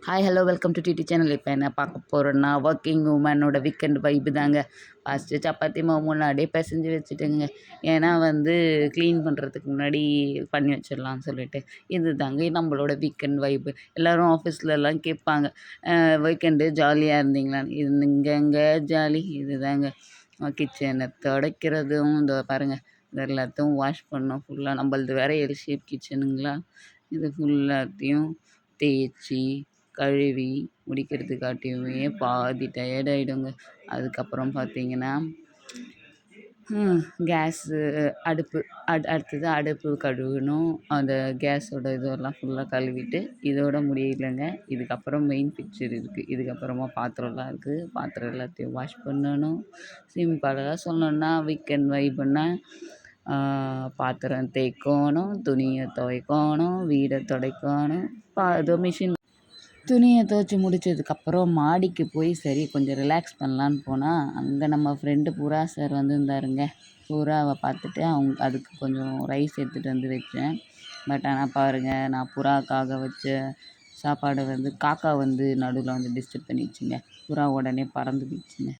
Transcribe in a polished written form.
Hi hello welcome to DD channel. இப்போ என்ன பார்க்க போகிறோன்னா ஒர்க்கிங் உமனோட வீக்கெண்ட் வைப்பு தாங்க. ஃபஸ்ட்டு சப்பாத்தி மாவு முன்னாடியே பிசைஞ்சு வச்சுட்டுங்க. ஏன்னா க்ளீன் பண்ணுறதுக்கு முன்னாடி பண்ணி வச்சிடலாம்னு சொல்லிட்டு இது தாங்க நம்மளோட வீக்கெண்ட் வைப்பு. எல்லோரும் ஆஃபீஸ்லலாம் கேட்பாங்க, வீக்கெண்டு ஜாலியாக இருந்தீங்களான்னு. இது இங்கங்க ஜாலி இது தாங்க. கிச்சனை துடைக்கிறதும் இந்த பாருங்கள், இது எல்லாத்தையும் வாஷ் பண்ணோம் ஃபுல்லாக. நம்மளது வேறு எல் ஷேப் கிச்சனுங்களா, இது ஃபுல்லாத்தையும் தேய்ச்சி கழுவி முடிக்கிறதுக்காட்டியுமே பாதி டயர்ட் ஆகிடுங்க. அதுக்கப்புறம் பார்த்திங்கன்னா கேஸு அடுத்தது அடுப்பு கழுவணும். அந்த கேஸோட இதெல்லாம் ஃபுல்லாக கழுவிட்டு இதோட முடியலைங்க. இதுக்கப்புறம் மெயின் பிக்சர் இருக்குது. இதுக்கப்புறமா பாத்திரம்லாம் இருக்குது. பாத்திரம் எல்லாத்தையும் வாஷ் பண்ணணும். சிம்பிளாக சொல்லணுன்னா வீக்கெண்ட் வைப்புன்னா பாத்திரம் தேய்க்கணும், துணியை துவைக்கணும், வீடை துடைக்கணும். ஏதோ மிஷின் துணியை துவைச்சி முடித்ததுக்கப்புறம் மாடிக்கு போய் சரி கொஞ்சம் ரிலாக்ஸ் பண்ணலான்னு போனால் அங்கே நம்ம ஃப்ரெண்டு புறா சார் வந்திருந்தாருங்க. புறாவை பார்த்துட்டு அதுக்கு கொஞ்சம் ரைஸ் எடுத்துகிட்டு வந்து வச்சேன். பட் ஆனால் பாருங்கள், நான் புறாக்காக வச்ச சாப்பாடை காக்கா நடுவில் டிஸ்டர்ப் பண்ணிடுச்சுங்க. புறா உடனே பறந்து போயிடுச்சுங்க.